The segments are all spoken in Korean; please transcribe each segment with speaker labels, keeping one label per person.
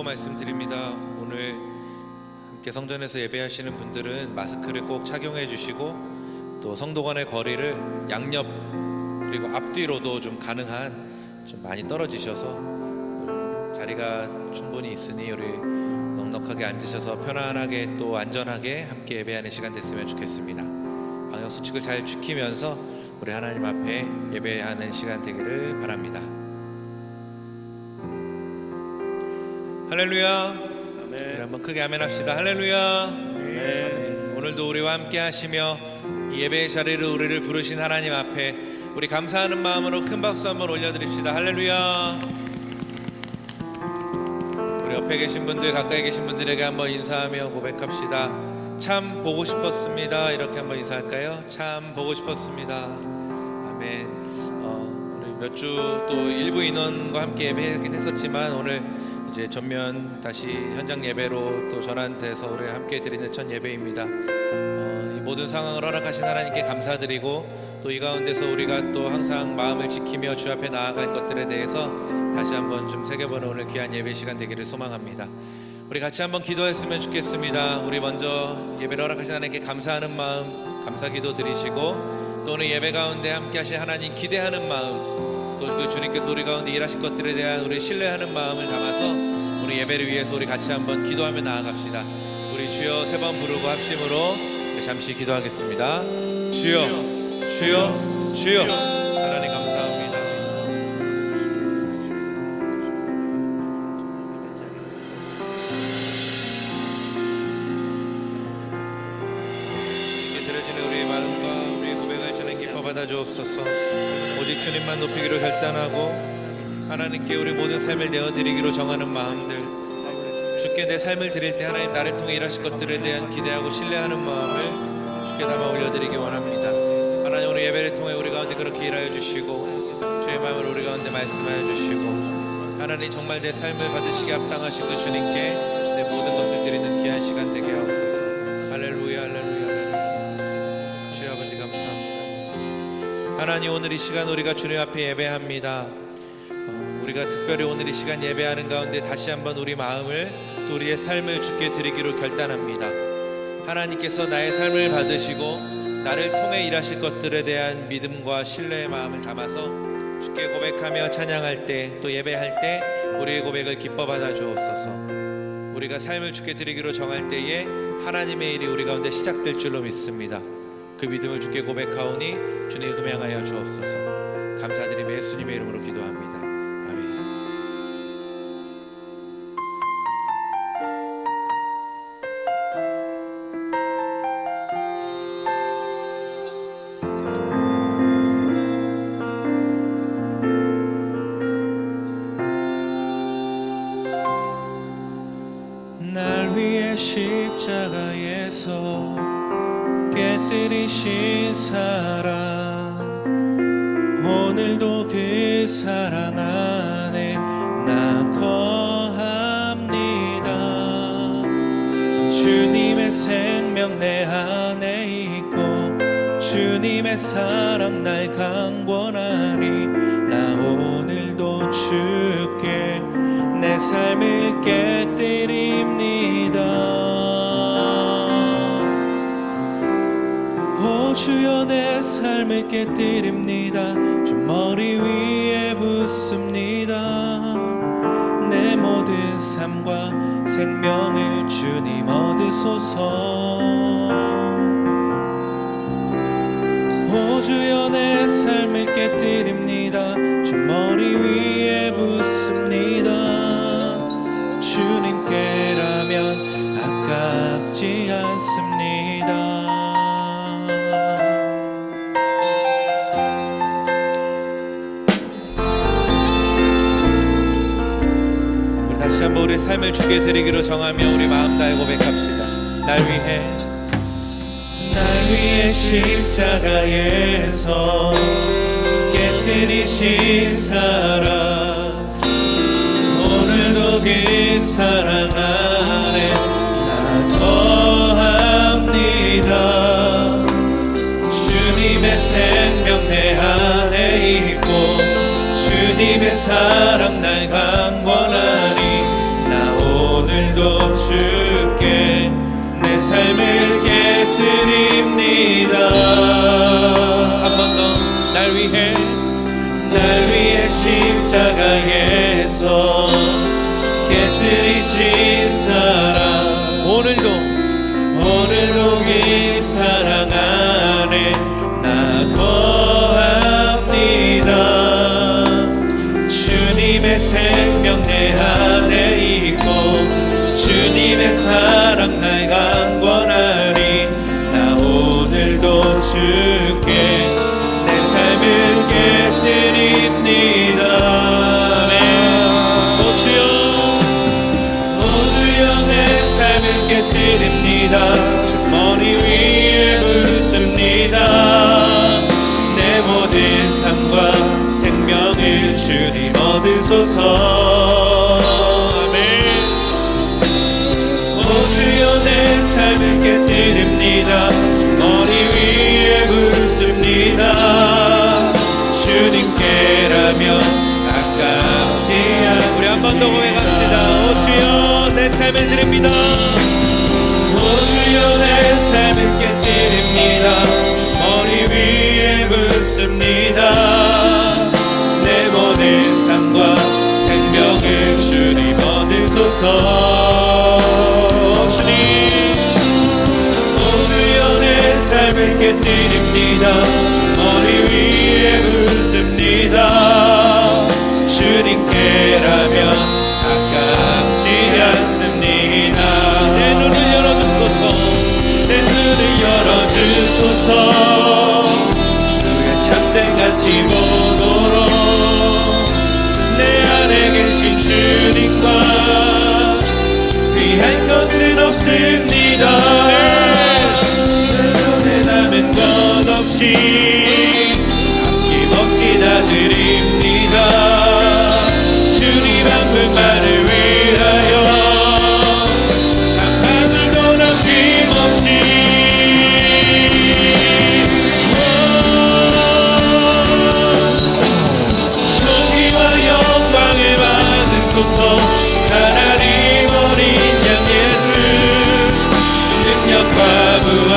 Speaker 1: 경고 말씀드립니다. 오늘 함께 성전에서 예배하시는 분들은 마스크를 꼭 착용해 주시고 또 성도 간의 거리를 양옆 그리고 앞뒤로도 좀 가능한 좀 많이 떨어지셔서 자리가 충분히 있으니 우리 넉넉하게 앉으셔서 편안하게 또 안전하게 함께 예배하는 시간 됐으면 좋겠습니다. 방역 수칙을 잘 지키면서 우리 하나님 앞에 예배하는 시간 되기를 바랍니다. 할렐루야. 우리 한번 크게 아멘 합시다. 할렐루야. 아멘. 오늘도 우리와 함께 하시며 이 예배의 자리를 우리를 부르신 하나님 앞에 우리 감사하는 마음으로 큰 박수 한번 올려드립시다. 할렐루야. 우리 옆에 계신 분들, 가까이 계신 분들에게 한번 인사하며 고백합시다. 참 보고 싶었습니다. 이렇게 한번 인사할까요? 참 보고 싶었습니다. 아멘. 우리 몇 주 또 일부 인원과 함께 예배하긴 했었지만 오늘 이제 전면 다시 현장 예배로 또 전환돼서 우리 함께 드리는 첫 예배입니다. 이 모든 상황을 허락하신 하나님께 감사드리고 또 이 가운데서 우리가 또 항상 마음을 지키며 주 앞에 나아갈 것들에 대해서 다시 한번 좀 새겨보는 오늘 귀한 예배 시간 되기를 소망합니다. 우리 같이 한번 기도했으면 좋겠습니다. 우리 먼저 예배를 허락하신 하나님께 감사하는 마음, 감사기도 드리시고 또 오늘 예배 가운데 함께 하신 하나님 기대하는 마음, 또 그 주님께서 우리 가운데 일하실 것들에 대한 우리 신뢰하는 마음을 담아서 오늘 예배를 위해서 우리 같이 한번 기도하며 나아갑시다. 우리 주여 세 번 부르고 합심으로 우리 잠시 기도하겠습니다. 주여, 주여, 주여. 하나님 감사합니다. 이렇게 들어지는 우리의 마음과 우리의 고백을 주님 기뻐 받아 주옵소서. 오직 주님만 높이기로 결단하고 하나님께 우리 모든 삶을 내어드리기로 정하는 마음들, 주께 내 삶을 드릴 때 하나님 나를 통해 일하실 것들에 대한 기대하고 신뢰하는 마음을 주께 담아 올려드리기 원합니다. 하나님 오늘 예배를 통해 우리 가운데 그렇게 일하여 주시고 주의 마음을 우리 가운데 말씀하여 주시고 하나님 정말 내 삶을 받으시기 합당하신 그 주님께 내 모든 것을 드리는 귀한 시간 되게 하옵소서. 할렐루야, 할렐루야, 할렐루야. 주여 아버지 감사합니다. 하나님 오늘 이 시간 우리가 주님 앞에 예배합니다. 우리가 특별히 오늘 이 시간 예배하는 가운데 다시 한번 우리 마음을 또 우리의 삶을 주께 드리기로 결단합니다. 하나님께서 나의 삶을 받으시고 나를 통해 일하실 것들에 대한 믿음과 신뢰의 마음을 담아서 주께 고백하며 찬양할 때 또 예배할 때 우리의 고백을 기뻐 받아 주옵소서. 우리가 삶을 주께 드리기로 정할 때에 하나님의 일이 우리 가운데 시작될 줄로 믿습니다. 그 믿음을 주께 고백하오니 주님 음양하여 주옵소서. 감사드리며 예수님의 이름으로 기도합니다. 아멘.
Speaker 2: 날 위해 십자가에서 깨뜨리신 사랑, 오늘도 그 사랑 안에 나 거합니다. 주님의 생명 내 안에 있고 주님의 사랑 날 강권하니 나 오늘도 주께 내 삶을 깨뜨립니다. 오 주여 내 삶을 깨뜨립니다. 주 머리 위에 붓습니다. 내 모든 삶과 생명을 주님 얻으소서. 오 주여 내 삶을 깨뜨립니다. 주 머리 위에 붓습니다. 주님께라면 아깝지 않습니다.
Speaker 1: 다시 한번 우리 삶을 주께 드리기로 정하며 우리 마음 다해 고백합시다. 날 위해
Speaker 2: 십자가에서 깨뜨리신 사랑, 오늘도 그 사랑 안에 나 거합니다. 주님의 생명 내 안에 있고 주님의 사랑 날 강권하니 나 십자가에서 깨뜨리신 사랑 오늘도 이 사랑 안에 나 거합니다. 주님의 생명 내 안에 있고 주님의 사랑 날 강권하리. 나 오늘도 주께 내 삶을 깨뜨립니다. 오 주여 내 삶을 깨뜨립니다. 주 머리 위에 붓습니다. 내 모든 삶과 생명을 주님 얻으소서. 아멘. 오 주여 내 삶을 깨뜨립니다. 주 머리 위에 붓습니다. 주님께라면 아깝지 않습니다.
Speaker 1: 우리 한 번 더 고백합시다. 오 주여 내 삶을 드립니다.
Speaker 2: 오 주여 내 삶을 깨뜨립니다. 주 머리 위에 붓습니다. 내 모든 삶과 생명을 주님 얻으소서. 주님 오 주여 내 삶을 깨뜨립니다. 머리 위에 붓습니다. 주님께라면 아깝지 않습니다.
Speaker 1: 내 눈을 열어주소서.
Speaker 2: 내 눈을 열어주소서. 주가 참된같이 보도록 내 안에 계신 주님과 귀한 것은 없습니다. 내 손에 남은 것 없이 아낌없이 다 드립니다. 주님 한 분만을 위하여 한 방울도 남김없이. 존귀와 영광을 받으소서. 하나님 어린 양 예수 능력과 부와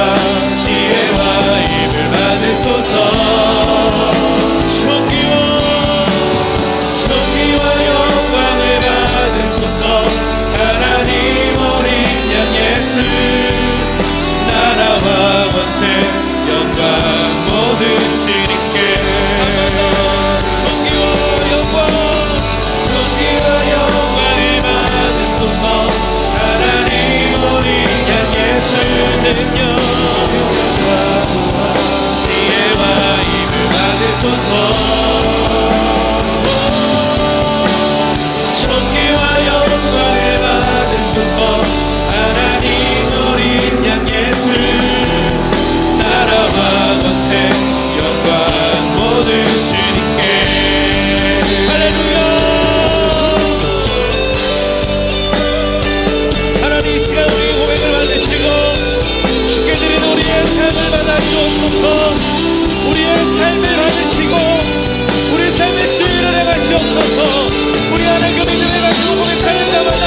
Speaker 2: 지혜와 힘을 받으소서. 존귀와 영광을 받으소서. 하나님 어린 양 예수 나라와 권세 영광 모든 주님께. 존귀와 영광을 받으소서. 하나님 어린 양 예수 능력 지혜와 힘을 받으소서. 존귀와 영광을 받으소서. 하나님 어린 양 예수 나라와 권세 영광 모든 주님께. 할렐루야.
Speaker 1: 하나님 이 시간 우리 고백을 받으시고 주께 드린 우리의 삶을 받아 주옵소서. 우리의 삶을 받으시고 우리 삶의 주인을 행하시옵소서. 우리 안에 그 믿음을 가지고 고백하는 자마다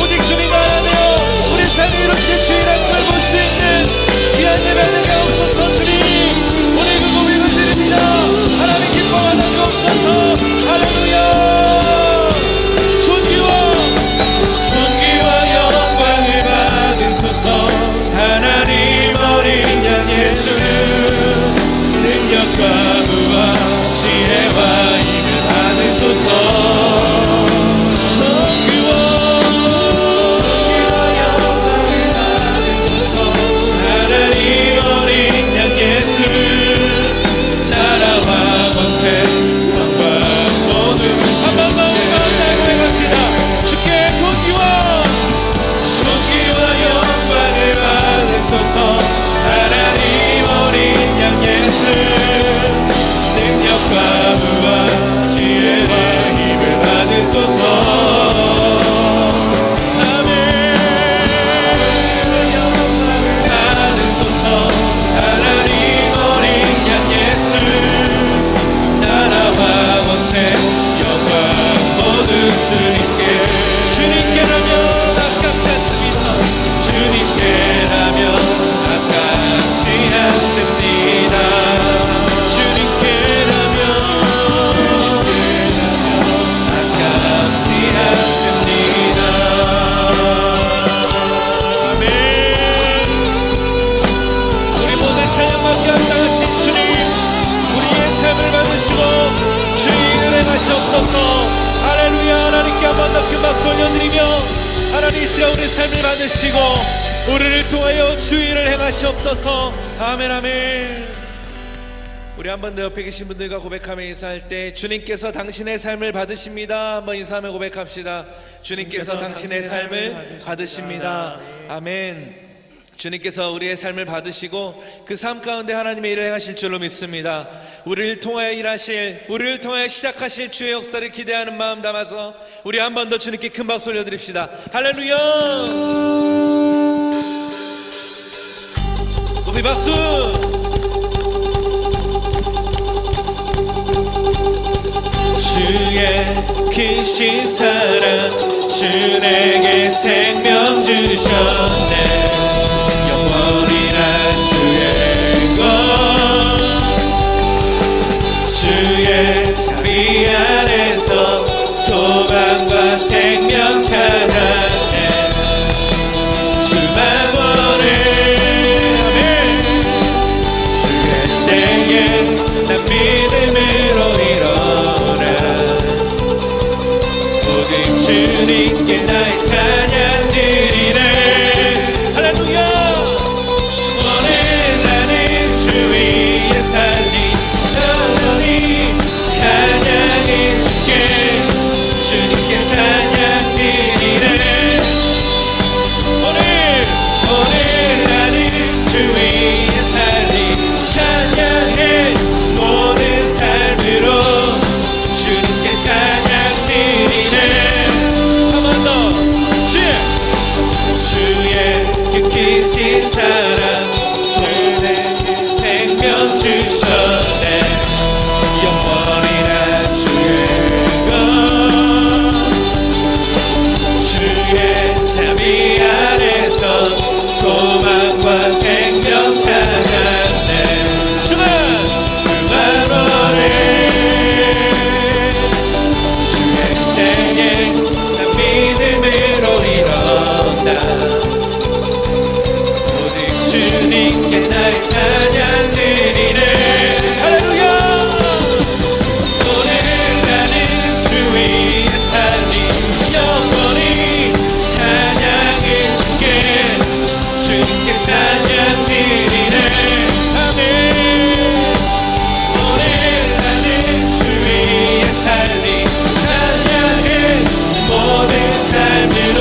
Speaker 1: 오직 주님과 하나되어 우리 삶이 이렇게 주인하심을 볼 수 있는 귀한 예배를 가옵소서. 주님 오늘 그 고백을 드립니다. 하나님 기뻐하여 주옵소서. 할렐루야. 존귀와
Speaker 2: 영광을 받으소서. 하나님 어린 양 예수 능력과 부와
Speaker 1: 한 번 더 큰 박수 올려드리며 하나님 이 시간 우리 삶을 받으시고 우리를 통하여 주의를 행하시옵소서. 아멘 아멘. 우리 한 번 더 옆에 계신 분들과 고백하며 인사할 때 주님께서 당신의 삶을 받으십니다. 한번 인사하며 고백합시다. 주님께서 당신의 삶을 받으십니다. 아멘. 주님께서 우리의 삶을 받으시고 그 삶 가운데 하나님의 일을 행하실 줄로 믿습니다. 우리를 통하여 일하실, 우리를 통하여 시작하실 주의 역사를 기대하는 마음 담아서 우리 한 번 더 주님께 큰 박수 올려드립시다. 할렐루야. 높이 박수.
Speaker 2: 주의 크신 사랑 주 내게 생명 주셨네. 영원이란 주의 것 주의 자비 안에서 소망과 생명 찾았네. 주만 원해 주의 때에 난 믿음으로 일어나 오직 주님께 나의 찬양 드리네. 할렐루야. 오늘 나는 주 위에 살리 영원히 찬양해 주께 주님께 찬양 드리네. 오늘 나는 주 위에 살리 찬양해 모든 삶으로 주님께 찬양 드리네. 한 번 더. 주의 그 크신 사랑 주의 생명 주셨네. 영원이란 주의 것 주의 자비 안에서 소망과 생명 찾았네. 주만 원해 주의 때에 난 믿음으로 일어나 오직 주님께 나의 찬양 드리네. 할렐루야. 오늘 나는 주 위에 살리 영원히 찬양해 주께 주님께 찬양 드리네. 아멘. 오늘 나는 주 위에 살리 찬양해 모든 삶으로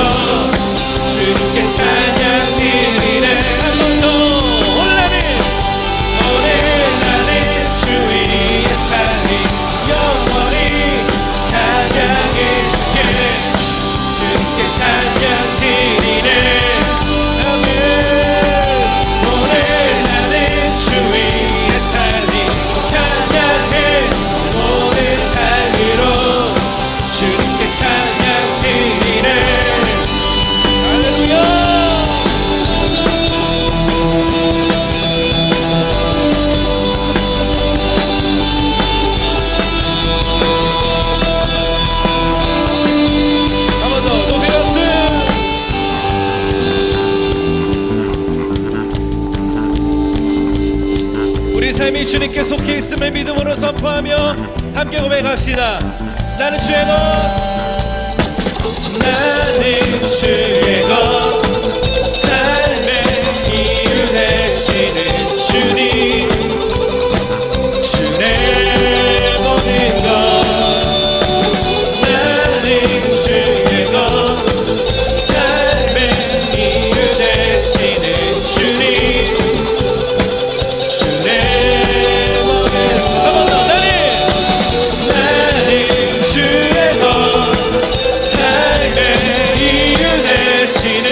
Speaker 2: 주님께 찬양 드리네. 한 번 더. 오늘 나는 주 위에 살리 영원히 찬양해 주께 주님께 찬양 드리네. 아멘. 오늘 나는 주 위에 살리 찬양해 모든 삶으로 주님께 찬양 드리네. 할렐루야. 한 번 더 높이 박수. 우리 삶이 주님께 속해 있음을 믿음으로 선포하며 함께 고백합시다. 나는 주의 것, 나는 주의 것, 삶의 이유 되시는 주님, 주의 모든 것. 나는 주의 것, 삶의 이유 되시는 주님, 주의 모든 것. 한 번 더. 나는 주의 것, 삶의 이유 되시는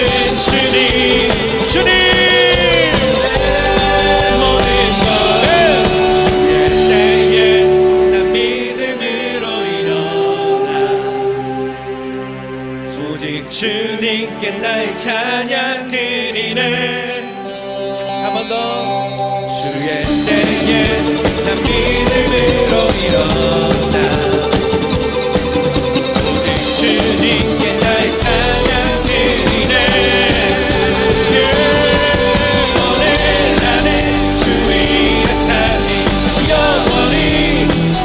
Speaker 2: 주님, 주님 내 모든 것. 주의 때에 난 믿음으로 일어나 오직 주님께 나의 찬양 드리네. 한 번 더. 주의 때에 난 믿음으로 일어나 오직 주님께 나의 찬양 드리네. 오늘 나는 주 위에 살리 영원히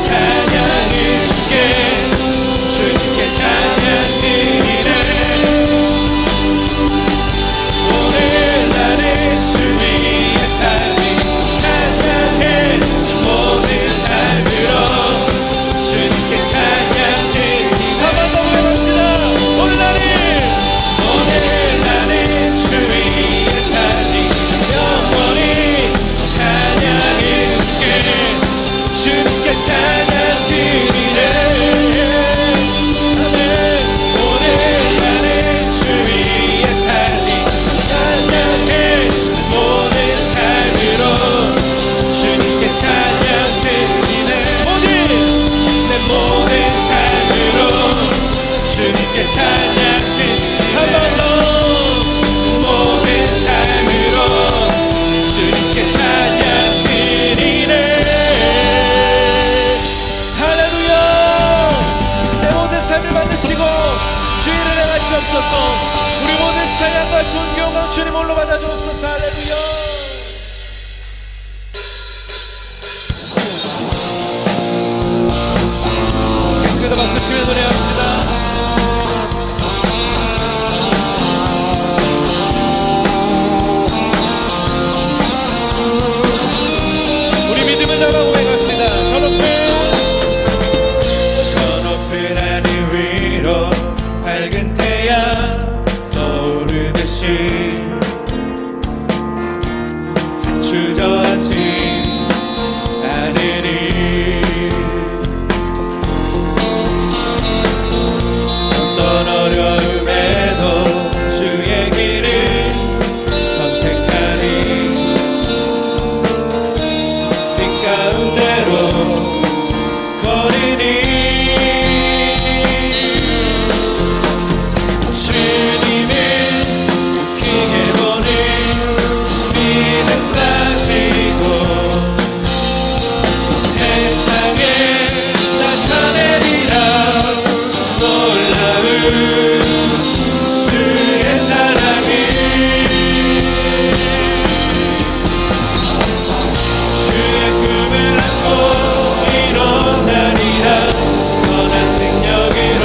Speaker 2: 찬양해 주께 주님께 찬양 드리네. 받으시고 주의를 행하시옵소서. 우리 모든 찬양과 존경과 주님 홀로 받아주옵소서. 할렐루야. 깨끗한 박수 치며 노래합시다. 믿음을 담아 고백합시다. 저 높은 하늘 위로 밝은 태양 떠오르듯이 주저앉지 않으리. 어떤 어려움에도 주의 길을 선택하리. 가운데로 거리니 주님을 크게 보는 믿음 가지고 세상에 나타내리라. 놀라운 주의 사랑이 주의 꿈을 안고 일어나리라. 선한 능력으로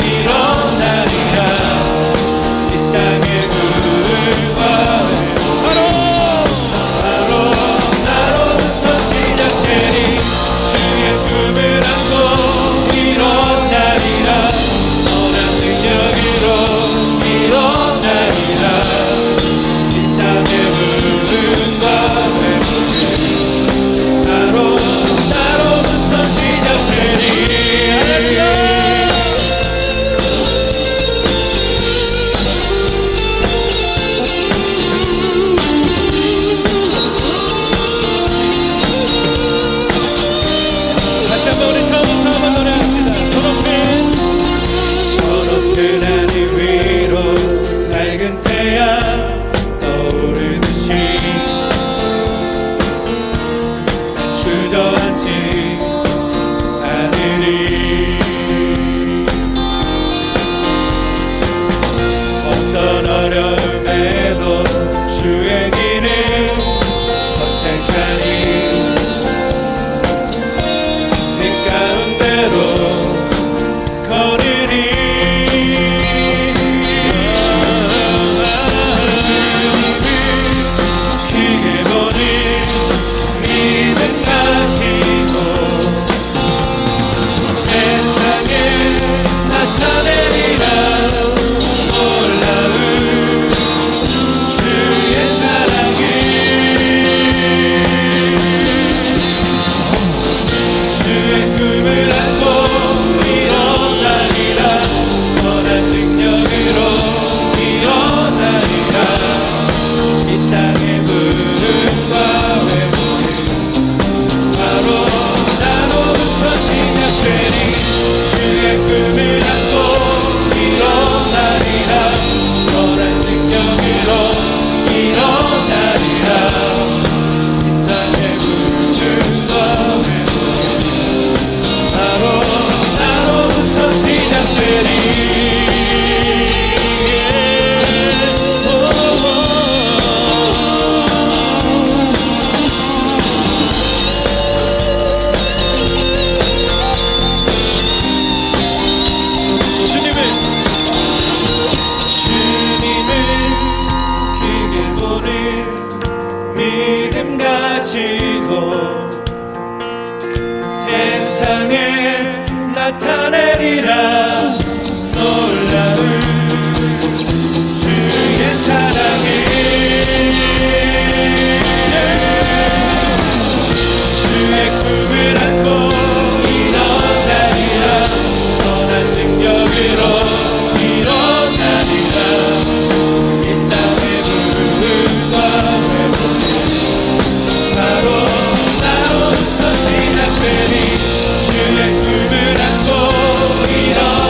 Speaker 2: 일어나리라. 이 땅의 구원과 나로부터 시작되리. 주의 꿈을 안고 일어나리라. 선한 능력으로 일어나리라. 이 땅의 부름과 나로부터 시작되리. 다시 한번 우리 처음부터 한번 노래합시다. 저 높은 하늘 위로 밝은 태양 떠오르듯이 주저앉지 않으리. 어떤 어려움에도 주의 길을 선택하니 빛 가운데로 걸으리. 크게 보는 믿음 가지고 세상에 나타내리라. 놀라운 주의 사랑이 주의 꿈을 안고 일어나리라. 선한 능력으로 일어나리라. 이 땅의 부름과 나로부터 시작되리. 주의 꿈을 안고 일어나리라. 선한 능력으로 일어나리라. 이 땅의 부름과 나로부터 시작되리. 믿음 가지고 세상에 나타내리라. 놀라운 주의 사랑이 주의 꿈을 안고 일어나리라. 선한 능력으로 일어나리라. 이 땅의 부름과 나로부터 시작되리. 주의 꿈을 안고 일어나리라.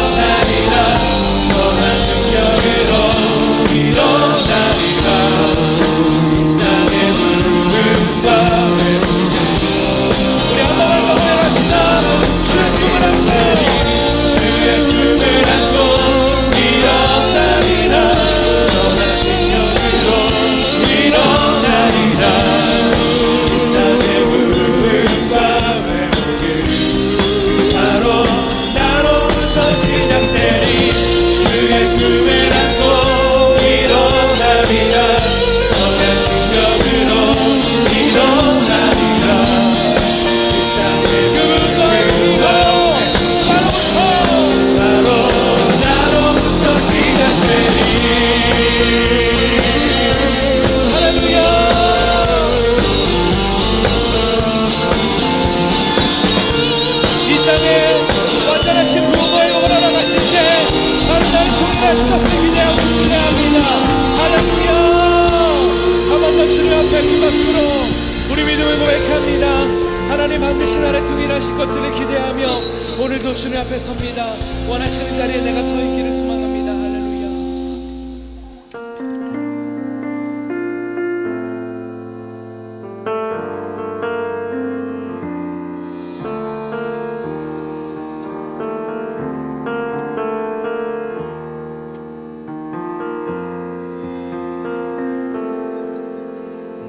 Speaker 2: 나를 통해 일하실 것들을 기대하며 오늘도 주님 앞에 섭니다. 원하시는 자리에 내가 서 있기를 소망합니다. 할렐루야.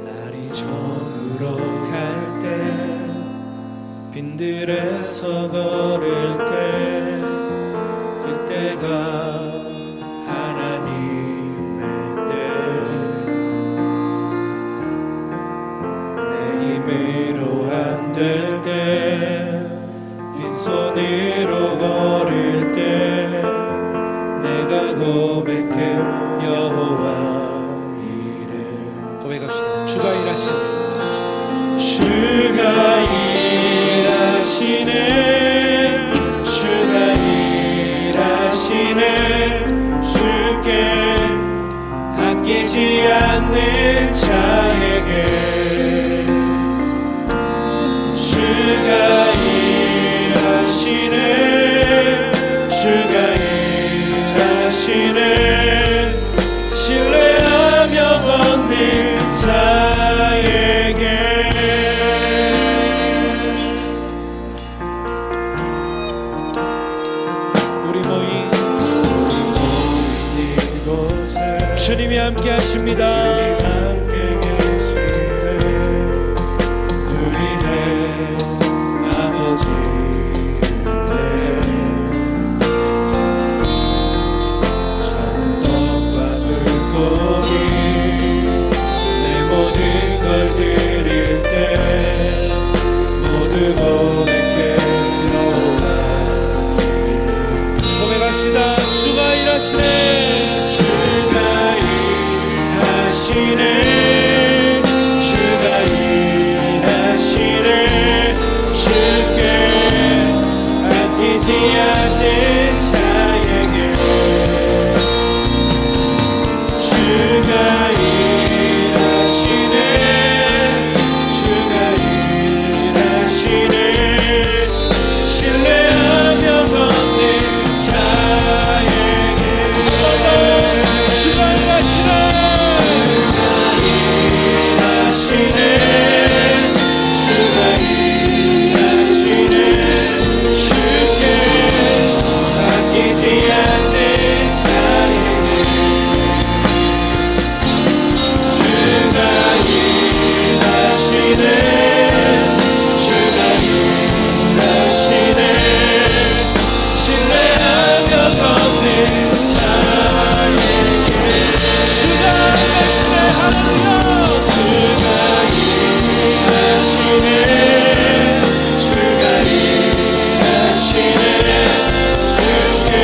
Speaker 1: 날이 저물어 갈 때 빈들에서 걸을 때 그때가 하나님의 때 내 힘으로 안 될 때 빈손으로 걸을 때 내가 고백해 여호와 이름 고백합시다. 주가 일하시네. 주가 일하시네. 주가 일하시네. 주께 아끼지 않는 자에게 주가 일하시네. 주가 일하시네. 신뢰하며 얻는 자에게 우리 모인 이곳에 주님이 함께 하십니다. 함께 계시네. 우리의 아버지인데 작은 떡과 물고기 내 모든 걸 드릴 때 모두 고백해 여호와 고백합시다. 주가 일하시네. 주가 일하시네. 주가 일하시네. 주께 아끼지 않는 자에게 주가 일하시네. 주가 일하시네. 신뢰하며 걷는 자에게 주가 일하시네. 주가 일하시네. 주가 일하시네. 주께 아끼지 않는 자에게 주가 일하시네. 주가 일하시네. 신뢰하며 걷는 자에게 주가 일하시네. 할렐루야. 주가 일하시네. 주가 일하시네. 주께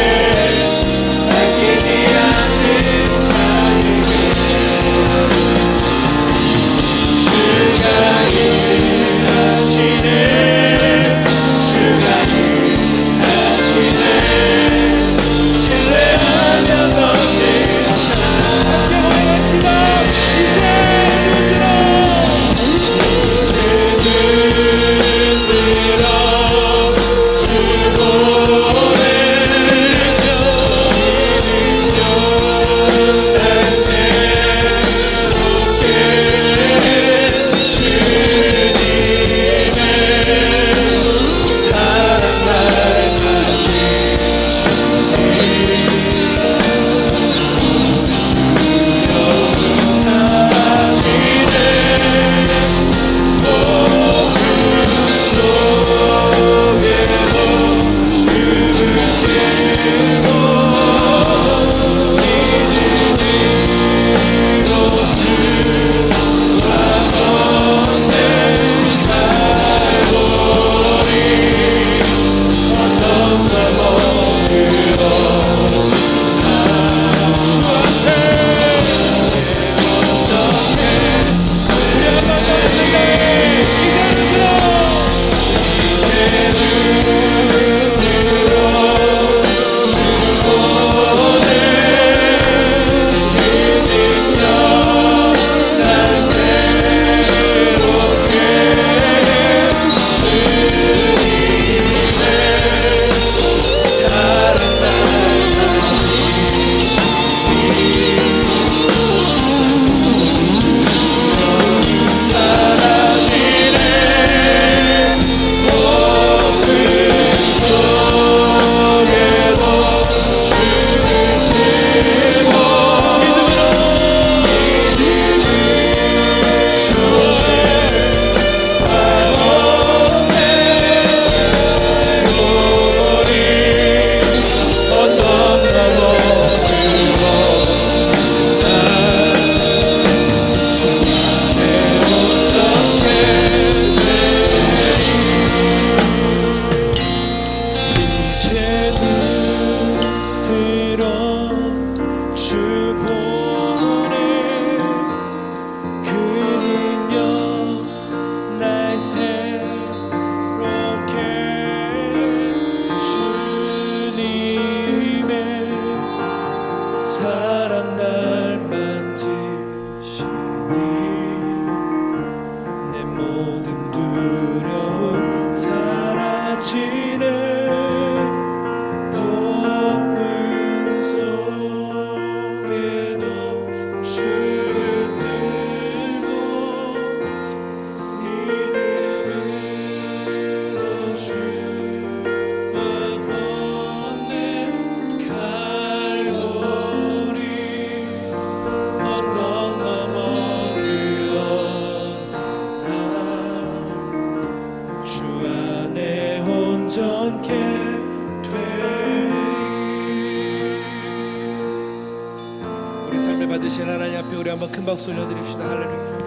Speaker 2: 영광을 받으신 하나님 앞에 우리 한번 큰 박수 올려드립시다. 할렐루야.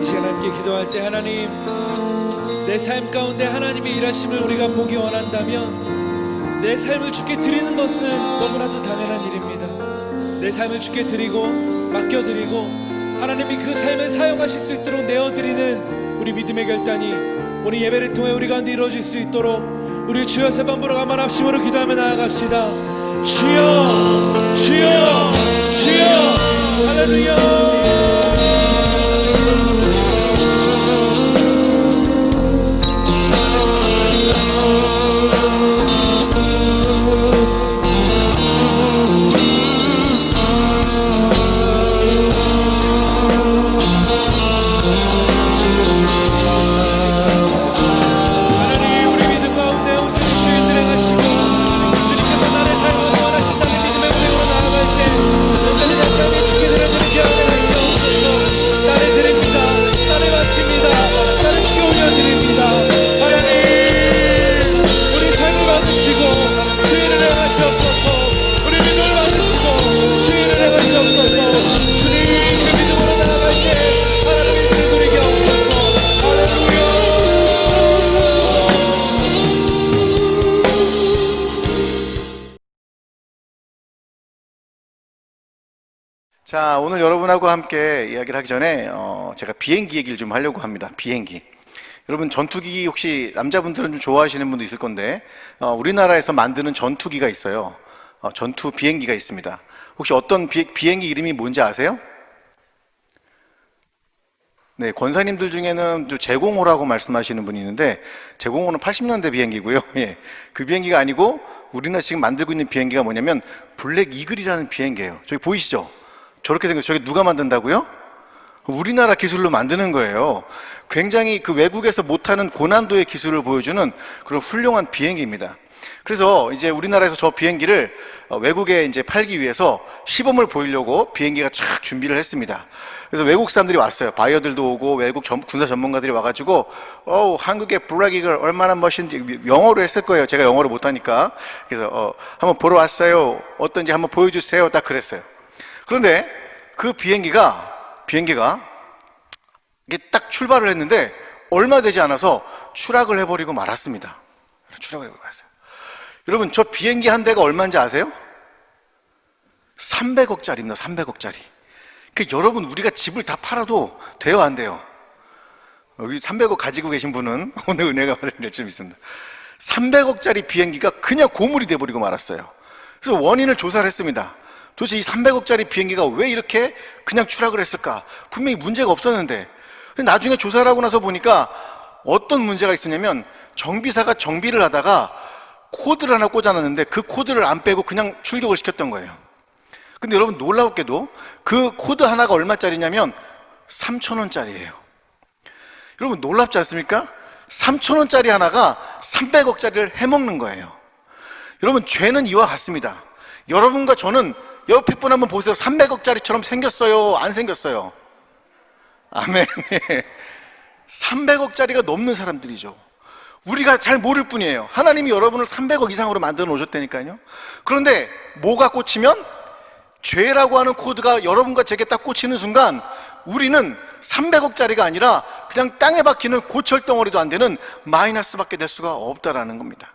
Speaker 2: 이 시간 함께 기도할 때 하나님, 내 삶 가운데 하나님의 일하심을 우리가 보기 원한다면 내 삶을 주께 드리는 것은 너무나도 당연한 일입니다. 내 삶을 주께 드리고 맡겨드리고 하나님이 그 삶에 사용하실 수 있도록 내어드리는 우리 믿음의 결단이 오늘 예배를 통해 우리 가운데 이루어질 수 있도록 우리 주여 세 번 부르고 한번 합심으로 기도하며 나아갑시다. 주여 주여 주여 할렐루야.
Speaker 3: 자, 오늘 여러분하고 함께 이야기를 하기 전에 제가 비행기 얘기를 좀 하려고 합니다. 비행기. 여러분 전투기 혹시 남자분들은 좀 좋아하시는 분도 있을 건데 우리나라에서 만드는 전투기가 있어요. 전투 비행기가 있습니다. 혹시 어떤 비행기 이름이 뭔지 아세요? 네, 권사님들 중에는 제공호라고 말씀하시는 분이 있는데 제공호는 80년대 비행기고요. 예, 그 비행기가 아니고 우리나라 지금 만들고 있는 비행기가 뭐냐면 블랙 이글이라는 비행기예요. 저기 보이시죠? 저렇게 생겨서 저게 누가 만든다고요? 우리나라 기술로 만드는 거예요. 굉장히 그 외국에서 못하는 고난도의 기술을 보여주는 그런 훌륭한 비행기입니다. 그래서 이제 우리나라에서 저 비행기를 외국에 이제 팔기 위해서 시범을 보이려고 비행기가 쫙 준비를 했습니다. 그래서 외국 사람들이 왔어요. 바이어들도 오고 외국 군사 전문가들이 와가지고 한국의 블랙 이글 얼마나 멋있는지 영어로 했을 거예요. 제가 영어를 못하니까. 그래서 한번 보러 왔어요. 어떤지 한번 보여주세요. 딱 그랬어요. 그런데 그 비행기가 이게 딱 출발을 했는데 얼마 되지 않아서 추락을 해버리고 말았습니다. 추락을 해버리고 말았어요. 여러분 저 비행기 한 대가 얼마인지 아세요? 300억짜리입니다. 300억짜리. 그러니까 여러분 우리가 집을 다 팔아도 돼요, 안 돼요? 여기 300억 가지고 계신 분은 오늘 은혜가 받을 좀 있습니다. 300억짜리 비행기가 그냥 고물이 돼버리고 말았어요. 그래서 원인을 조사를 했습니다. 도대체 이 300억짜리 비행기가 왜 이렇게 그냥 추락을 했을까? 분명히 문제가 없었는데. 나중에 조사를 하고 나서 보니까 어떤 문제가 있었냐면 정비사가 정비를 하다가 코드를 하나 꽂아놨는데 그 코드를 안 빼고 그냥 출격을 시켰던 거예요. 근데 여러분 놀라웠게도 그 코드 하나가 얼마짜리냐면 3,000원짜리예요. 여러분 놀랍지 않습니까? 3,000원짜리 하나가 300억짜리를 해먹는 거예요. 여러분 죄는 이와 같습니다. 여러분과 저는 옆에 분 한번 보세요. 300억짜리처럼 생겼어요? 안 생겼어요? 아멘. 300억짜리가 넘는 사람들이죠. 우리가 잘 모를 뿐이에요. 하나님이 여러분을 300억 이상으로 만들어 놓으셨다니까요. 그런데 뭐가 꽂히면 죄라고 하는 코드가 여러분과 제게 딱 꽂히는 순간 우리는 300억짜리가 아니라 그냥 땅에 박히는 고철덩어리도 안 되는 마이너스밖에 될 수가 없다라는 겁니다.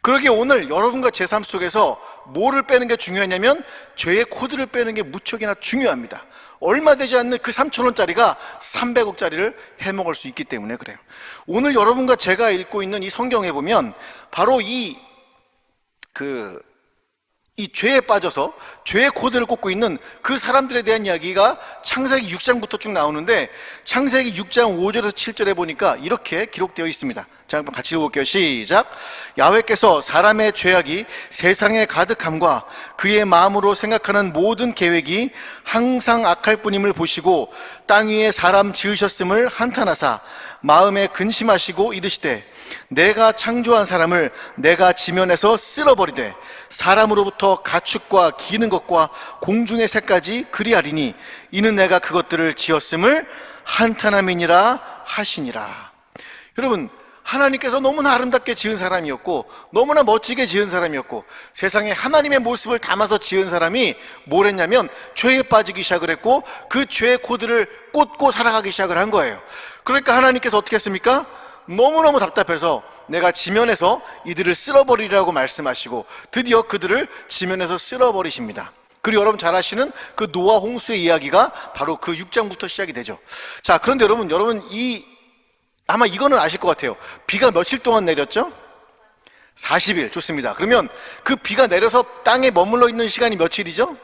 Speaker 3: 그러기에 오늘 여러분과 제 삶 속에서 뭐를 빼는 게 중요하냐면 죄의 코드를 빼는 게 무척이나 중요합니다. 얼마 되지 않는 그 3,000원짜리가 300억짜리를 해먹을 수 있기 때문에 그래요. 오늘 여러분과 제가 읽고 있는 이 성경에 보면 바로 이 죄에 빠져서 죄의 코드를 꽂고 있는 그 사람들에 대한 이야기가 창세기 6장부터 쭉 나오는데 창세기 6장 5절에서 7절에 보니까 이렇게 기록되어 있습니다. 자, 한번 같이 읽어볼게요. 시작. 야훼께서 사람의 죄악이 세상에 가득함과 그의 마음으로 생각하는 모든 계획이 항상 악할 뿐임을 보시고 땅 위에 사람 지으셨음을 한탄하사 마음에 근심하시고 이르시되 내가 창조한 사람을 내가 지면에서 쓸어버리되 사람으로부터 가축과 기는 것과 공중의 새까지 그리하리니 이는 내가 그것들을 지었음을 한탄함이니라 하시니라. 여러분 하나님께서 너무나 아름답게 지은 사람이었고 너무나 멋지게 지은 사람이었고 세상에 하나님의 모습을 담아서 지은 사람이 뭘 했냐면 죄에 빠지기 시작을 했고 그 죄의 코드를 꽂고 살아가기 시작을 한 거예요. 그러니까 하나님께서 어떻게 했습니까? 너무너무 답답해서 내가 지면에서 이들을 쓸어버리라고 말씀하시고 드디어 그들을 지면에서 쓸어버리십니다. 그리고 여러분 잘 아시는 그 노아 홍수의 이야기가 바로 그 6장부터 시작이 되죠. 자, 그런데 여러분 아마 이거는 아실 것 같아요. 비가 며칠 동안 내렸죠? 40일. 좋습니다. 그러면 그 비가 내려서 땅에 머물러 있는 시간이 며칠이죠?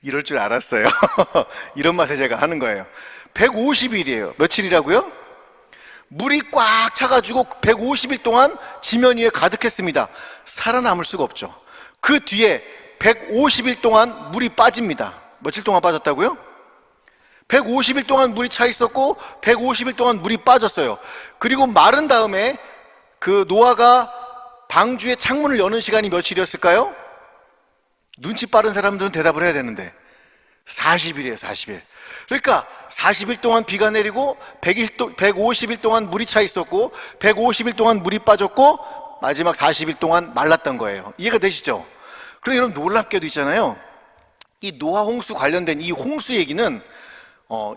Speaker 3: 이럴 줄 알았어요. 이런 맛에 제가 하는 거예요. 150일이에요. 며칠이라고요? 물이 꽉 차가지고 150일 동안 지면 위에 가득했습니다. 살아남을 수가 없죠. 그 뒤에 150일 동안 물이 빠집니다. 며칠 동안 빠졌다고요? 150일 동안 물이 차 있었고 150일 동안 물이 빠졌어요. 그리고 마른 다음에 그 노아가 방주의 창문을 여는 시간이 며칠이었을까요? 눈치 빠른 사람들은 대답을 해야 되는데 40일이에요. 40일. 그러니까 40일 동안 비가 내리고 150일 동안 물이 차 있었고 150일 동안 물이 빠졌고 마지막 40일 동안 말랐던 거예요. 이해가 되시죠? 그런데 여러분 놀랍게도 있잖아요. 이 노아 홍수 관련된 이 홍수 얘기는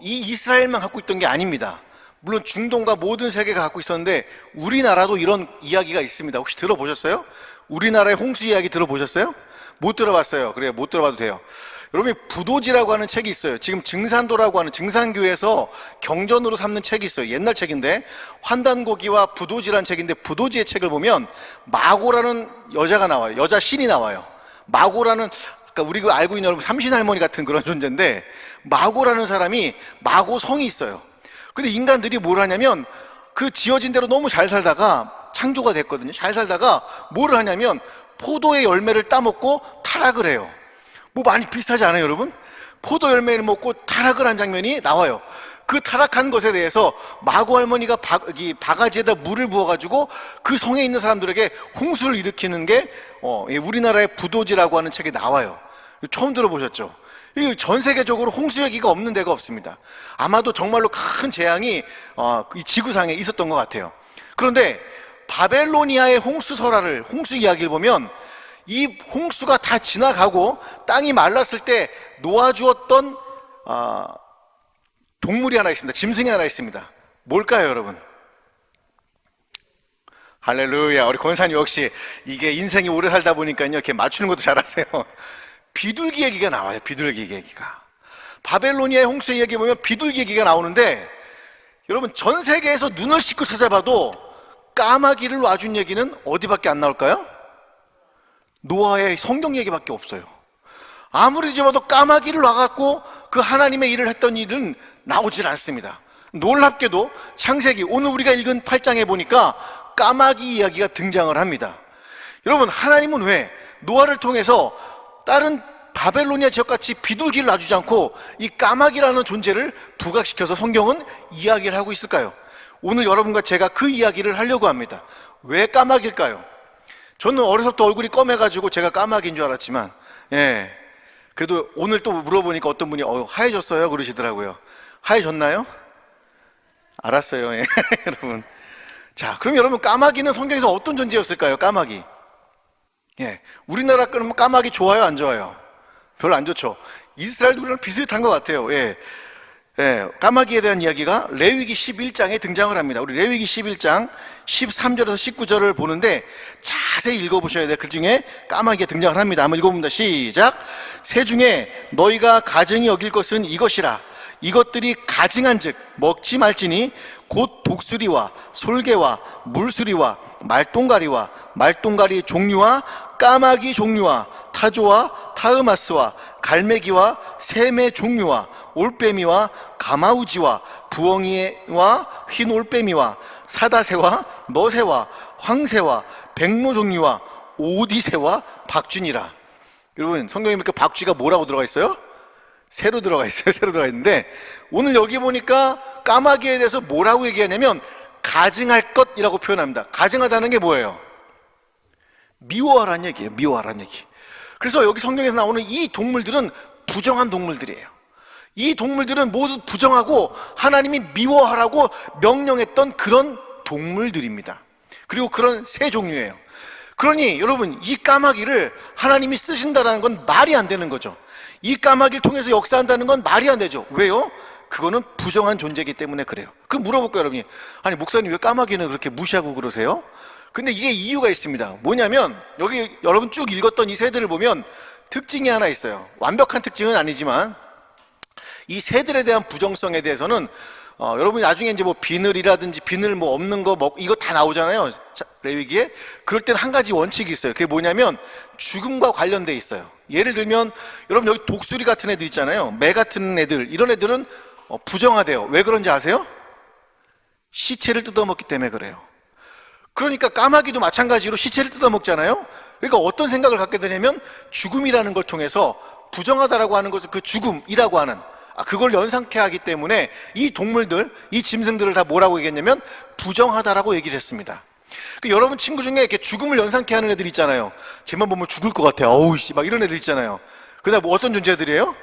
Speaker 3: 이 이스라엘만 갖고 있던 게 아닙니다. 물론 중동과 모든 세계가 갖고 있었는데 우리나라도 이런 이야기가 있습니다. 혹시 들어보셨어요? 우리나라의 홍수 이야기 들어보셨어요? 못 들어봤어요. 그래요. 못 들어봐도 돼요. 여러분이 부도지라고 하는 책이 있어요. 지금 증산도라고 하는 증산교에서 경전으로 삼는 책이 있어요. 옛날 책인데 환단고기와 부도지라는 책인데 부도지의 책을 보면 마고라는 여자가 나와요. 여자 신이 나와요. 마고라는 그러니까 우리가 알고 있는 여러분 삼신할머니 같은 그런 존재인데 마고라는 사람이 마고성이 있어요. 근데 인간들이 뭘 하냐면 그 지어진 대로 너무 잘 살다가 창조가 됐거든요. 잘 살다가 뭐를 하냐면 포도의 열매를 따먹고 타락을 해요. 뭐 많이 비슷하지 않아요, 여러분? 포도 열매를 먹고 타락을 한 장면이 나와요. 그 타락한 것에 대해서 마고 할머니가 바가지에다 물을 부어가지고 그 성에 있는 사람들에게 홍수를 일으키는 게 우리나라의 부도지라고 하는 책에 나와요. 처음 들어보셨죠? 전 세계적으로 홍수 얘기가 없는 데가 없습니다. 아마도 정말로 큰 재앙이 이 지구상에 있었던 것 같아요. 그런데 바벨로니아의 홍수 설화를, 홍수 이야기를 보면 이 홍수가 다 지나가고 땅이 말랐을 때 놓아주었던 동물이 하나 있습니다. 짐승이 하나 있습니다. 뭘까요, 여러분? 할렐루야. 우리 권사님 역시 이게 인생이 오래 살다 보니까요, 이렇게 맞추는 것도 잘하세요. 비둘기 얘기가 나와요. 비둘기 얘기가. 바벨로니아의 홍수 얘기 보면 비둘기 얘기가 나오는데 여러분 전 세계에서 눈을 씻고 찾아봐도 까마귀를 놔준 얘기는 어디밖에 안 나올까요? 노아의 성경 얘기밖에 없어요. 아무리 뒤져봐도 까마귀를 놔갖고 그 하나님의 일을 했던 일은 나오질 않습니다. 놀랍게도 창세기 오늘 우리가 읽은 8장에 보니까 까마귀 이야기가 등장을 합니다. 여러분 하나님은 왜 노아를 통해서 다른 바벨로니아 지역같이 비둘기를 놔주지 않고 이 까마귀라는 존재를 부각시켜서 성경은 이야기를 하고 있을까요? 오늘 여러분과 제가 그 이야기를 하려고 합니다. 왜 까마귀일까요? 저는 어려서부터 얼굴이 검해가지고 제가 까마귀인 줄 알았지만 그래도 오늘 또 물어보니까 어떤 분이 하얘졌어요? 그러시더라고요. 하얘졌나요? 알았어요. 여러분. 자, 그럼 여러분 까마귀는 성경에서 어떤 존재였을까요? 까마귀. 우리나라 그러면 까마귀 좋아요? 안 좋아요? 별로 안 좋죠. 이스라엘도 우리랑 비슷한 것 같아요. 까마귀에 대한 이야기가 레위기 11장에 등장을 합니다. 우리 레위기 11장 13절에서 19절을 보는데 자세히 읽어보셔야 돼요. 그 중에 까마귀가 등장을 합니다. 한번 읽어봅니다. 시작. 새 중에 너희가 가증히 여길 것은 이것이라. 이것들이 가증한즉 먹지 말지니 곧 독수리와 솔개와 물수리와 말똥가리와 말똥가리 종류와 까마귀 종류와 타조와 타으마스와 갈매기와 샘의 종류와 올빼미와 가마우지와 부엉이와 흰 올빼미와 사다새와 너새와 황새와 백로 종류와 오디새와 박쥐니라. 여러분 성경에 보니까 박쥐가 뭐라고 들어가 있어요? 새로 들어가 있어요. 새로 들어가 있는데 오늘 여기 보니까 까마귀에 대해서 뭐라고 얘기하냐면 가증할 것이라고 표현합니다. 가증하다는 게 뭐예요? 미워하라는 얘기예요. 미워하라는 얘기. 그래서 여기 성경에서 나오는 이 동물들은 부정한 동물들이에요. 이 동물들은 모두 부정하고 하나님이 미워하라고 명령했던 그런 동물들입니다. 그리고 그런 세 종류예요. 그러니 여러분, 이 까마귀를 하나님이 쓰신다는 건 말이 안 되는 거죠. 이 까마귀를 통해서 역사한다는 건 말이 안 되죠. 왜요? 그거는 부정한 존재이기 때문에 그래요. 그럼 물어볼까요, 여러분이? 아니, 목사님 왜 까마귀는 그렇게 무시하고 그러세요? 근데 이게 이유가 있습니다. 뭐냐면 여기 여러분 쭉 읽었던 이 새들을 보면 특징이 하나 있어요. 완벽한 특징은 아니지만 이 새들에 대한 부정성에 대해서는 여러분이 나중에 이제 뭐 비늘이라든지 비늘 뭐 없는 거 이거 다 나오잖아요. 레위기에. 그럴 땐 한 가지 원칙이 있어요. 그게 뭐냐면 죽음과 관련돼 있어요. 예를 들면 여러분 여기 독수리 같은 애들 있잖아요. 매 같은 애들, 이런 애들은 부정하대요. 왜 그런지 아세요? 시체를 뜯어먹기 때문에 그래요. 그러니까 까마귀도 마찬가지로 시체를 뜯어먹잖아요. 그러니까 어떤 생각을 갖게 되냐면 죽음이라는 걸 통해서 부정하다라고 하는 것을 그 죽음이라고 하는 그걸 연상케 하기 때문에 이 동물들, 이 짐승들을 다 뭐라고 얘기했냐면 부정하다라고 얘기를 했습니다. 여러분 친구 중에 이렇게 죽음을 연상케 하는 애들 있잖아요. 쟤만 보면 죽을 것 같아. 어우 씨, 막 이런 애들 있잖아요. 그다음 뭐 어떤 존재들이에요?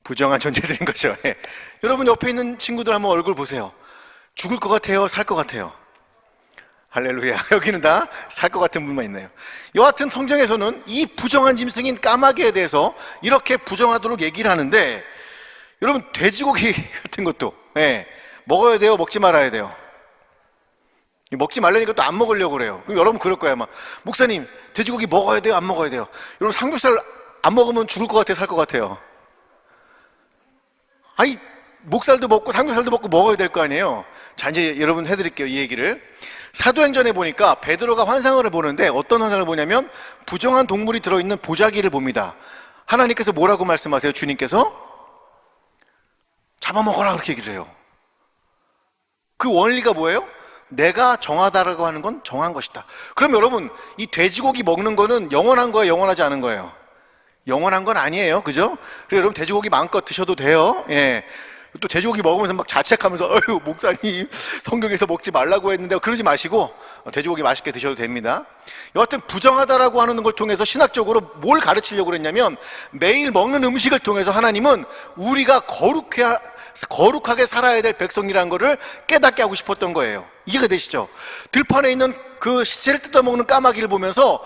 Speaker 3: 부정한 존재들인 거죠. 예. 여러분 옆에 있는 친구들 한번 얼굴 보세요. 죽을 것 같아요? 살 것 같아요? 할렐루야. 여기는 다 살 것 같은 분만 있네요. 여하튼 성경에서는 이 부정한 짐승인 까마귀에 대해서 이렇게 부정하도록 얘기를 하는데, 여러분 돼지고기 같은 것도 먹어야 돼요? 먹지 말아야 돼요? 먹지 말라니까 또 안 먹으려고 그래요. 그럼 여러분 그럴 거야. 막 목사님 돼지고기 먹어야 돼요? 안 먹어야 돼요? 여러분 삼겹살 안 먹으면 죽을 것 같아요? 살 것 같아요? 아니 목살도 먹고 삼겹살도 먹고 먹어야 될 거 아니에요. 자, 이제 여러분 해드릴게요, 이 얘기를. 사도행전에 보니까 베드로가 환상을 보는데 어떤 환상을 보냐면 부정한 동물이 들어있는 보자기를 봅니다. 하나님께서 뭐라고 말씀하세요? 주님께서 잡아먹어라 그렇게 얘기를 해요. 그 원리가 뭐예요? 내가 정하다라고 하는 건 정한 것이다. 그럼 여러분 이 돼지고기 먹는 거는 영원한 거예요? 영원하지 않은 거예요? 영원한 건 아니에요. 그죠? 그래서 여러분 돼지고기 마음껏 드셔도 돼요. 예. 또 돼지고기 먹으면서 막 자책하면서 어휴 목사님 성경에서 먹지 말라고 했는데 그러지 마시고 돼지고기 맛있게 드셔도 됩니다. 여하튼 부정하다라고 하는 걸 통해서 신학적으로 뭘 가르치려고 그랬냐면 매일 먹는 음식을 통해서 하나님은 우리가 거룩하게 살아야 될 백성이라는 거를 깨닫게 하고 싶었던 거예요. 이해가 되시죠? 들판에 있는 그 시체를 뜯어먹는 까마귀를 보면서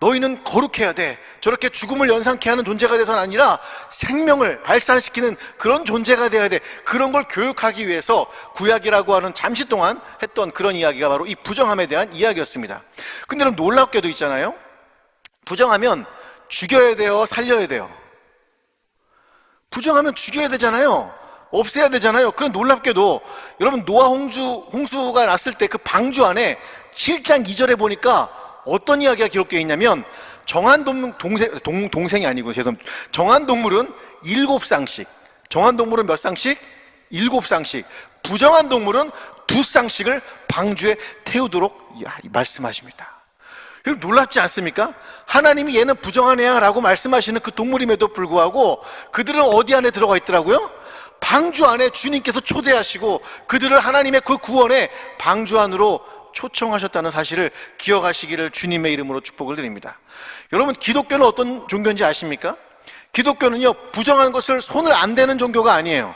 Speaker 3: 너희는 거룩해야 돼. 저렇게 죽음을 연상케 하는 존재가 돼서는 아니라 생명을 발산시키는 그런 존재가 돼야 돼. 그런 걸 교육하기 위해서 구약이라고 하는 잠시 동안 했던 그런 이야기가 바로 이 부정함에 대한 이야기였습니다. 근데 여러분 놀랍게도 있잖아요. 부정하면 죽여야 돼요? 살려야 돼요? 부정하면 죽여야 되잖아요. 없애야 되잖아요. 그런 놀랍게도 여러분 노아 홍수가 났을 때 그 방주 안에 7장 2절에 보니까 어떤 이야기가 기록되어 있냐면 정한 동생이 아니고 죄송합니다. 정한 동물은 7쌍씩. 정한 동물은 몇 쌍씩? 7쌍씩. 부정한 동물은 2쌍씩을 방주에 태우도록 말씀하십니다. 그럼 놀랍지 않습니까? 하나님이 얘는 부정한 애야 라고 말씀하시는 그 동물임에도 불구하고 그들은 어디 안에 들어가 있더라고요? 방주 안에 주님께서 초대하시고 그들을 하나님의 그 구원에 방주 안으로 초청하셨다는 사실을 기억하시기를 주님의 이름으로 축복을 드립니다. 여러분 기독교는 어떤 종교인지 아십니까? 기독교는요 부정한 것을 손을 안 대는 종교가 아니에요.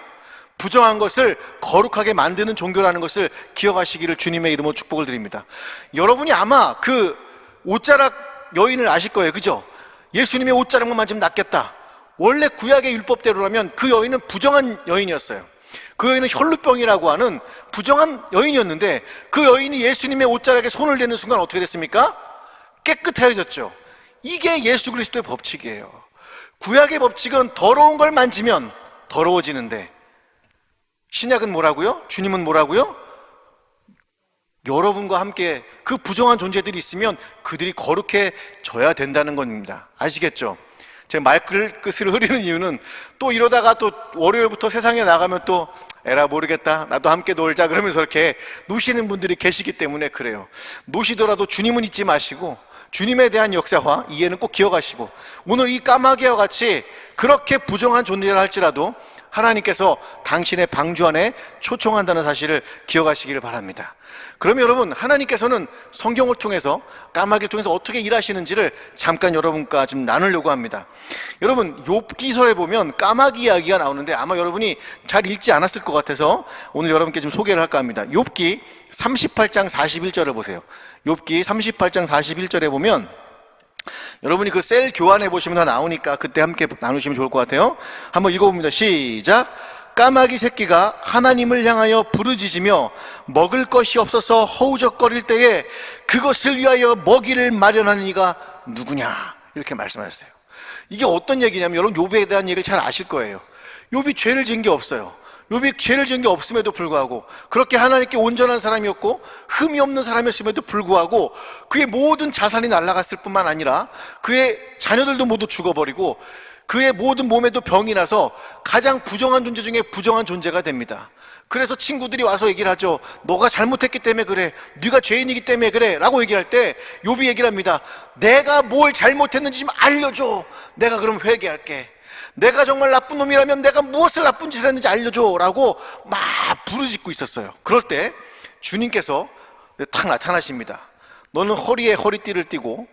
Speaker 3: 부정한 것을 거룩하게 만드는 종교라는 것을 기억하시기를 주님의 이름으로 축복을 드립니다. 여러분이 아마 그 옷자락 여인을 아실 거예요. 그죠? 예수님의 옷자락만 만지면 낫겠다. 원래 구약의 율법대로라면 그 여인은 부정한 여인이었어요. 그 여인은 혈루병이라고 하는 부정한 여인이었는데 그 여인이 예수님의 옷자락에 손을 대는 순간 어떻게 됐습니까? 깨끗해졌죠. 이게 예수 그리스도의 법칙이에요. 구약의 법칙은 더러운 걸 만지면 더러워지는데 신약은 뭐라고요? 주님은 뭐라고요? 여러분과 함께 그 부정한 존재들이 있으면 그들이 거룩해져야 된다는 겁니다. 아시겠죠? 제 말끝을 흐리는 이유는 또 이러다가 또 월요일부터 세상에 나가면 또 에라 모르겠다 나도 함께 놀자 그러면서 이렇게 노시는 분들이 계시기 때문에 그래요. 노시더라도 주님은 잊지 마시고 주님에 대한 역사와 이해는 꼭 기억하시고 오늘 이 까마귀와 같이 그렇게 부정한 존재를 할지라도 하나님께서 당신의 방주 안에 초청한다는 사실을 기억하시기를 바랍니다. 그러면 여러분, 하나님께서는 성경을 통해서, 까마귀를 통해서 어떻게 일하시는지를 잠깐 여러분과 지금 나누려고 합니다. 여러분, 욥기서에 보면 까마귀 이야기가 나오는데 아마 여러분이 잘 읽지 않았을 것 같아서 오늘 여러분께 좀 소개를 할까 합니다. 욥기 38장 41절을 보세요. 욥기 38장 41절에 보면 여러분이 그 셀 교환해 보시면 다 나오니까 그때 함께 나누시면 좋을 것 같아요. 한번 읽어봅니다. 시작. 까마귀 새끼가 하나님을 향하여 부르짖으며 먹을 것이 없어서 허우적거릴 때에 그것을 위하여 먹이를 마련하는 이가 누구냐, 이렇게 말씀하셨어요. 이게 어떤 얘기냐면, 여러분 욥에 대한 얘기를 잘 아실 거예요. 욥이 죄를 지은 게 없어요. 욥이 죄를 지은 게 없음에도 불구하고, 그렇게 하나님께 온전한 사람이었고 흠이 없는 사람이었음에도 불구하고 그의 모든 자산이 날아갔을 뿐만 아니라 그의 자녀들도 모두 죽어버리고 그의 모든 몸에도 병이 나서 가장 부정한 존재 중에 부정한 존재가 됩니다. 그래서 친구들이 와서 얘기를 하죠. 너가 잘못했기 때문에 그래, 네가 죄인이기 때문에 그래 라고 얘기할 때 욥이 얘기를 합니다. 내가 뭘 잘못했는지 좀 알려줘. 내가 그럼 회개할게. 내가 정말 나쁜 놈이라면 내가 무엇을 나쁜 짓을 했는지 알려줘 라고 막 부르짖고 있었어요. 그럴 때 주님께서 탁 나타나십니다. 너는 허리에 허리띠를 띠고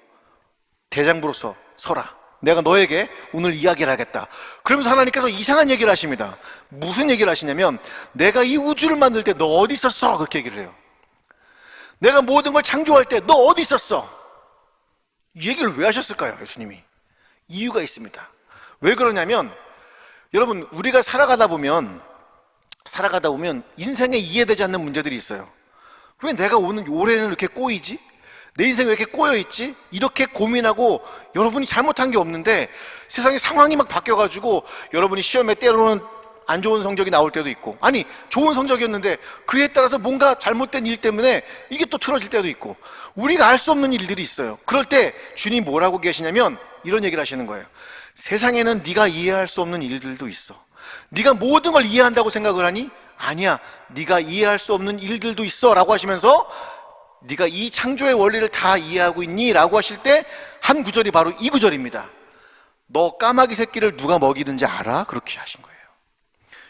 Speaker 3: 대장부로서 서라. 내가 너에게 오늘 이야기를 하겠다. 그러면서 하나님께서 이상한 얘기를 하십니다. 무슨 얘기를 하시냐면, 내가 이 우주를 만들 때 너 어디 있었어? 그렇게 얘기를 해요. 내가 모든 걸 창조할 때 너 어디 있었어? 이 얘기를 왜 하셨을까요, 예수님이? 이유가 있습니다. 왜 그러냐면, 여러분 우리가 살아가다 보면 인생에 이해되지 않는 문제들이 있어요. 왜 내가 오늘 올해는 이렇게 꼬이지? 내 인생이 왜 이렇게 꼬여있지? 이렇게 고민하고, 여러분이 잘못한 게 없는데 세상의 상황이 막 바뀌어가지고 여러분이 시험에 때로는 안 좋은 성적이 나올 때도 있고, 아니 좋은 성적이었는데 그에 따라서 뭔가 잘못된 일 때문에 이게 또 틀어질 때도 있고, 우리가 알 수 없는 일들이 있어요. 그럴 때 주님 뭐라고 계시냐면 이런 얘기를 하시는 거예요. 세상에는 네가 이해할 수 없는 일들도 있어. 네가 모든 걸 이해한다고 생각을 하니? 아니야, 네가 이해할 수 없는 일들도 있어 라고 하시면서, 네가 이 창조의 원리를 다 이해하고 있니? 라고 하실 때 한 구절이 바로 이 구절입니다. 너 까마귀 새끼를 누가 먹이는지 알아? 그렇게 하신 거예요.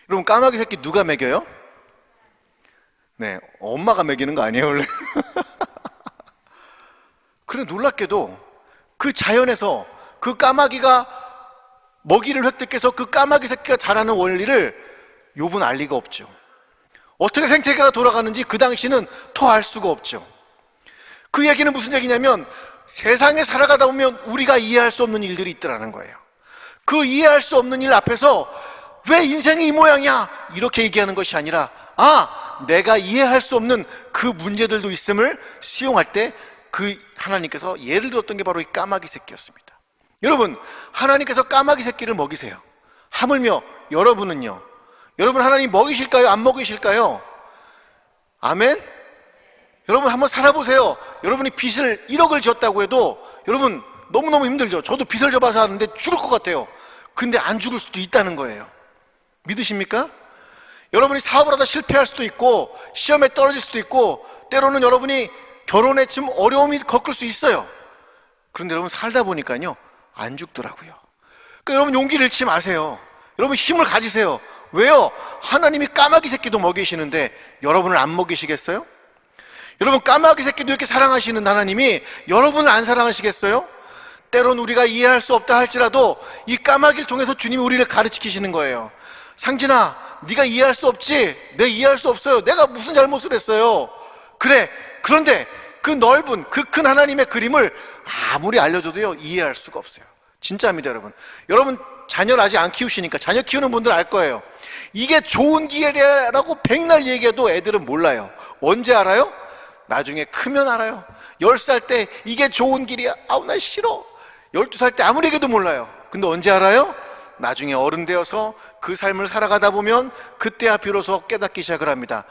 Speaker 3: 여러분, 까마귀 새끼 누가 먹여요? 네, 엄마가 먹이는 거 아니에요 원래? 그런데 놀랍게도 그 자연에서 그 까마귀가 먹이를 획득해서 그 까마귀 새끼가 자라는 원리를 욥은 알 리가 없죠. 어떻게 생태계가 돌아가는지 그 당시는 더 알 수가 없죠. 그 얘기는 무슨 얘기냐면, 세상에 살아가다 보면 우리가 이해할 수 없는 일들이 있더라는 거예요. 그 이해할 수 없는 일 앞에서 왜 인생이 이 모양이야? 이렇게 얘기하는 것이 아니라, 내가 이해할 수 없는 그 문제들도 있음을 수용할 때 그 하나님께서 예를 들었던 게 바로 이 까마귀 새끼였습니다. 여러분, 하나님께서 까마귀 새끼를 먹이세요. 하물며 여러분은요? 여러분 하나님 먹이실까요? 안 먹이실까요? 아멘? 여러분 한번 살아보세요. 여러분이 빚을 1억을 지었다고 해도 여러분 너무너무 힘들죠. 저도 빚을 져봐서 하는데 죽을 것 같아요. 근데 안 죽을 수도 있다는 거예요. 믿으십니까? 여러분이 사업을 하다 실패할 수도 있고 시험에 떨어질 수도 있고 때로는 여러분이 결혼에 좀 어려움이 겪을 수 있어요. 그런데 여러분 살다 보니까요 안 죽더라고요. 그러니까 여러분 용기를 잃지 마세요. 여러분 힘을 가지세요. 왜요? 하나님이 까마귀 새끼도 먹이시는데 여러분을 안 먹이시겠어요? 여러분 까마귀 새끼도 이렇게 사랑하시는 하나님이 여러분을 안 사랑하시겠어요? 때론 우리가 이해할 수 없다 할지라도 이 까마귀를 통해서 주님이 우리를 가르치시는 거예요. 상진아, 네가 이해할 수 없지? 내가 이해할 수 없어요. 내가 무슨 잘못을 했어요? 그래. 그런데 그 넓은 그 큰 하나님의 그림을 아무리 알려줘도요 이해할 수가 없어요. 진짜입니다. 여러분 자녀를 아직 안 키우시니까 자녀 키우는 분들 알 거예요. 이게 좋은 길이라고 백날 얘기해도 애들은 몰라요. 언제 알아요? 나중에 크면 알아요. 10살 때 이게 좋은 길이야, 아우 나 싫어. 12살 때 아무리 얘기해도 몰라요. 근데 언제 알아요? 나중에 어른 되어서 그 삶을 살아가다 보면 그때야 비로소 깨닫기 시작을 합니다.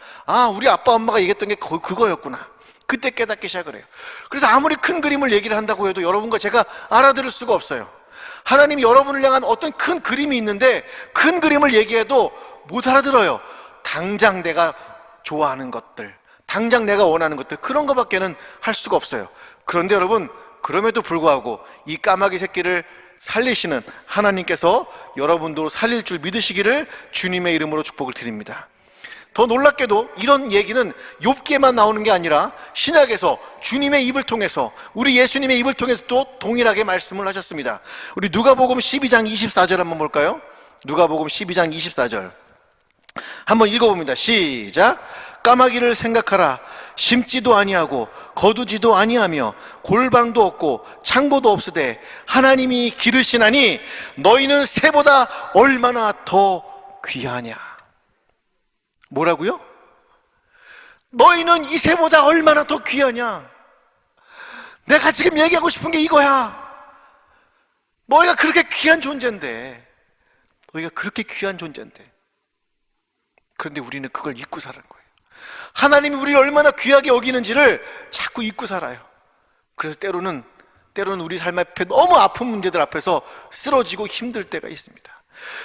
Speaker 3: 우리 아빠 엄마가 얘기했던 게 그거였구나. 그때 깨닫기 시작을 해요. 그래서 아무리 큰 그림을 얘기를 한다고 해도 여러분과 제가 알아들을 수가 없어요. 하나님이 여러분을 향한 어떤 큰 그림이 있는데 큰 그림을 얘기해도 못 알아들어요. 당장 내가 좋아하는 것들, 당장 내가 원하는 것들, 그런 것밖에는 할 수가 없어요. 그런데 여러분, 그럼에도 불구하고 이 까마귀 새끼를 살리시는 하나님께서 여러분도 살릴 줄 믿으시기를 주님의 이름으로 축복을 드립니다. 더 놀랍게도 이런 얘기는 욥기에만 나오는 게 아니라 신약에서 주님의 입을 통해서, 우리 예수님의 입을 통해서 또 동일하게 말씀을 하셨습니다. 우리 누가복음 12장 24절 한번 볼까요? 누가복음 12장 24절 한번 읽어봅니다. 시작. 까마귀를 생각하라. 심지도 아니하고 거두지도 아니하며 골방도 없고 창고도 없으되 하나님이 기르시나니 너희는 새보다 얼마나 더 귀하냐. 뭐라고요? 너희는 이 새보다 얼마나 더 귀하냐. 내가 지금 얘기하고 싶은 게 이거야. 너희가 그렇게 귀한 존재인데, 너희가 그렇게 귀한 존재인데, 그런데 우리는 그걸 잊고 사는 거예요. 하나님이 우리를 얼마나 귀하게 여기는지를 자꾸 잊고 살아요. 그래서 때로는 우리 삶 앞에 너무 아픈 문제들 앞에서 쓰러지고 힘들 때가 있습니다.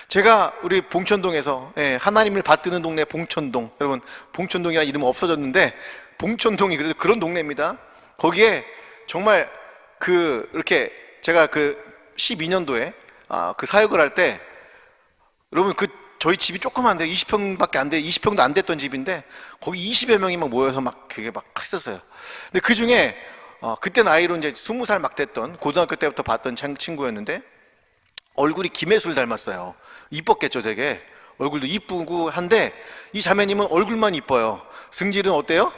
Speaker 3: 제가 우리 봉천동에서, 하나님을 받드는 동네 봉천동, 여러분 봉천동이라는 이름은 없어졌는데 봉천동이 그래도 그런 동네입니다. 거기에 정말 이렇게 제가 12년도에 그 사역을 할 때, 여러분 저희 집이 조그만데 20평밖에 안 돼, 20평도 안 됐던 집인데 거기 20여 명이 막 모여서 막 그게 막 했었어요. 근데 그 중에 그때 나이로 이제 20살 막 됐던, 고등학교 때부터 봤던 친구였는데 얼굴이 김혜수를 닮았어요. 이뻤겠죠, 되게. 얼굴도 이쁘고 한데 이 자매님은 얼굴만 이뻐요. 승질은 어때요?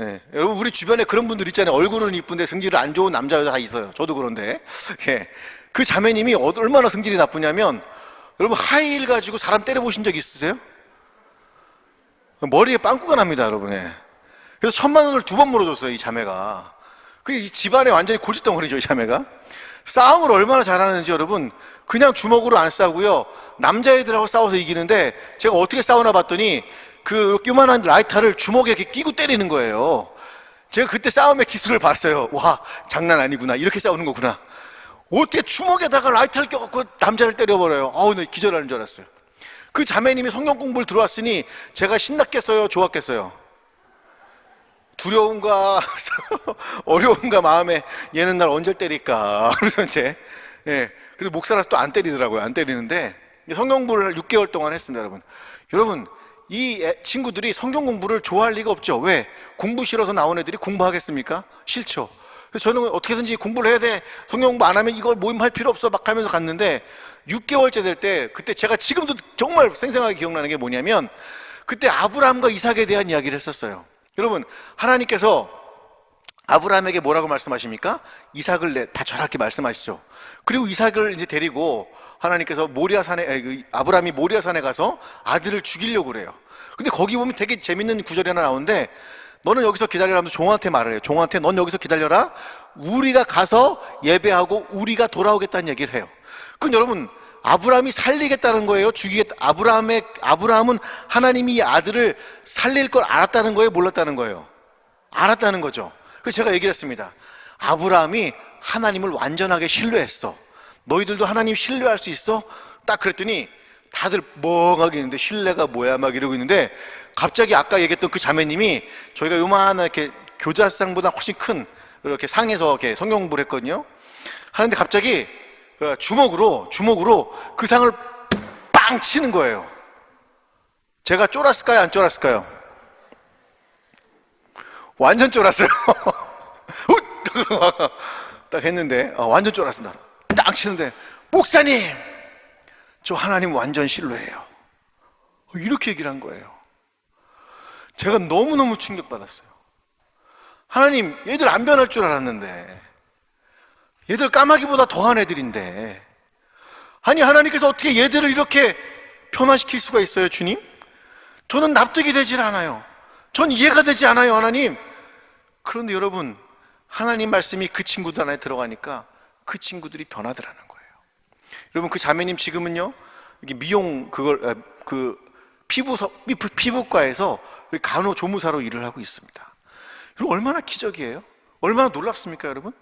Speaker 3: 예. 여러분 우리 주변에 그런 분들 있잖아요. 얼굴은 이쁜데 승질을 안 좋은 남자 여자 다 있어요. 저도 그런데. 예. 그 자매님이 얼마나 승질이 나쁘냐면, 여러분 하이힐 가지고 사람 때려보신 적 있으세요? 머리에 빵꾸가 납니다, 여러분. 그래서 1,000만 원을 2번 물어줬어요, 이 자매가. 이 집안에 완전히 골칫덩어리죠, 이 자매가. 싸움을 얼마나 잘하는지 여러분, 그냥 주먹으로 안 싸우고요, 남자애들하고 싸워서 이기는데, 제가 어떻게 싸우나 봤더니 그 요만한 라이터를 주먹에 이렇게 끼고 때리는 거예요. 제가 그때 싸움의 기술을 봤어요. 와, 장난 아니구나, 이렇게 싸우는 거구나. 어떻게 주먹에다가 라이터를 껴갖고 남자를 때려버려요. 나 기절하는 줄 알았어요. 그 자매님이 성경 공부를 들어왔으니 제가 신났겠어요, 좋았겠어요? 두려움과 어려움과 마음에, 얘는 날 언제 때릴까. 그래서 그래도 목사라서 또 안 때리더라고요. 안 때리는데 성경 공부를 6개월 동안 했습니다, 여러분. 여러분, 이 친구들이 성경 공부를 좋아할 리가 없죠. 왜? 공부 싫어서 나온 애들이 공부하겠습니까? 싫죠. 그래서 저는 어떻게든지 공부를 해야 돼, 성경 공부 안 하면 이거 모임할 필요 없어 막 하면서 갔는데, 6개월째 될 때, 그때 제가 지금도 정말 생생하게 기억나는 게 뭐냐면, 그때 아브라함과 이삭에 대한 이야기를 했었어요. 여러분, 하나님께서 아브라함에게 뭐라고 말씀하십니까? 이삭을 바쳐라 이렇게 말씀하시죠. 그리고 이삭을 이제 데리고 하나님께서 아브라함이 모리아산에 가서 아들을 죽이려고 그래요. 근데 거기 보면 되게 재밌는 구절이 하나 나오는데, 너는 여기서 기다리라면서 종한테 말을 해요. 종한테 넌 여기서 기다려라. 우리가 가서 예배하고 우리가 돌아오겠다는 얘기를 해요. 그건 여러분, 아브라함이 살리겠다는 거예요? 아브라함은 하나님이 이 아들을 살릴 걸 알았다는 거예요? 몰랐다는 거예요? 알았다는 거죠. 그래서 제가 얘기를 했습니다. 아브라함이 하나님을 완전하게 신뢰했어. 너희들도 하나님 신뢰할 수 있어? 딱 그랬더니 다들 멍하게 있는데, 신뢰가 뭐야 막 이러고 있는데, 갑자기 아까 얘기했던 그 자매님이, 저희가 요만한 이렇게 교자상보다 훨씬 큰 이렇게 상에서 이렇게 성경 공부를 했거든요. 하는데 갑자기 주먹으로 그 상을 빵 치는 거예요. 제가 쫄았을까요, 안 쫄았을까요? 완전 쫄았어요. 딱 했는데 완전 쫄았습니다. 딱 치는데, 목사님, 저 하나님 완전 신뢰해요. 이렇게 얘기를 한 거예요. 제가 너무너무 충격받았어요. 하나님, 얘들 안 변할 줄 알았는데, 얘들 까마귀보다 더한 애들인데, 아니 하나님께서 어떻게 얘들을 이렇게 변화시킬 수가 있어요, 주님? 저는 납득이 되질 않아요. 전 이해가 되지 않아요, 하나님. 그런데 여러분, 하나님 말씀이 그 친구들 안에 들어가니까 그 친구들이 변화더라는 거예요. 여러분, 그 자매님 지금은요, 이게 미용 피부과에서 간호조무사로 일을 하고 있습니다. 여러분, 얼마나 기적이에요? 얼마나 놀랍습니까, 여러분?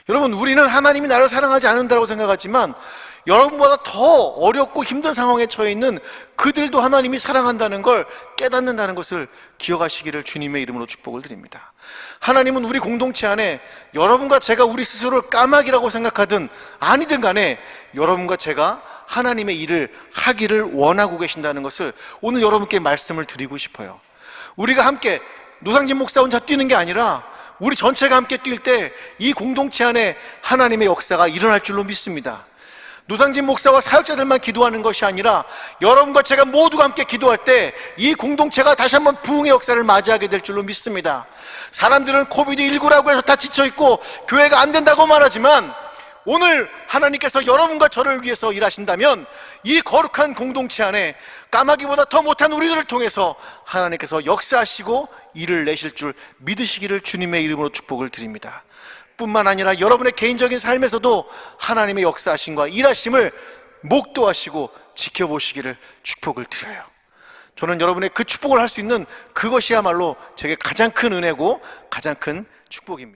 Speaker 3: 여러분, 우리는 하나님이 나를 사랑하지 않는다고 생각하지만, 여러분보다 더 어렵고 힘든 상황에 처해 있는 그들도 하나님이 사랑한다는 걸 깨닫는다는 것을 기억하시기를 주님의 이름으로 축복을 드립니다. 하나님은 우리 공동체 안에 여러분과 제가 우리 스스로를 까마귀라고 생각하든 아니든 간에 여러분과 제가 하나님의 일을 하기를 원하고 계신다는 것을 오늘 여러분께 말씀을 드리고 싶어요. 우리가 함께 노상진 목사 혼자 뛰는 게 아니라 우리 전체가 함께 뛸 때 이 공동체 안에 하나님의 역사가 일어날 줄로 믿습니다. 노상진 목사와 사역자들만 기도하는 것이 아니라 여러분과 제가 모두가 함께 기도할 때 이 공동체가 다시 한번 부흥의 역사를 맞이하게 될 줄로 믿습니다. 사람들은 코비드19라고 해서 다 지쳐있고 교회가 안 된다고 말하지만 오늘 하나님께서 여러분과 저를 위해서 일하신다면 이 거룩한 공동체 안에 까마귀보다 더 못한 우리들을 통해서 하나님께서 역사하시고 일을 내실 줄 믿으시기를 주님의 이름으로 축복을 드립니다. 뿐만 아니라 여러분의 개인적인 삶에서도 하나님의 역사하심과 일하심을 목도하시고 지켜보시기를 축복을 드려요. 저는 여러분의 그 축복을 할 수 있는 그것이야말로 제게 가장 큰 은혜고 가장 큰 축복입니다.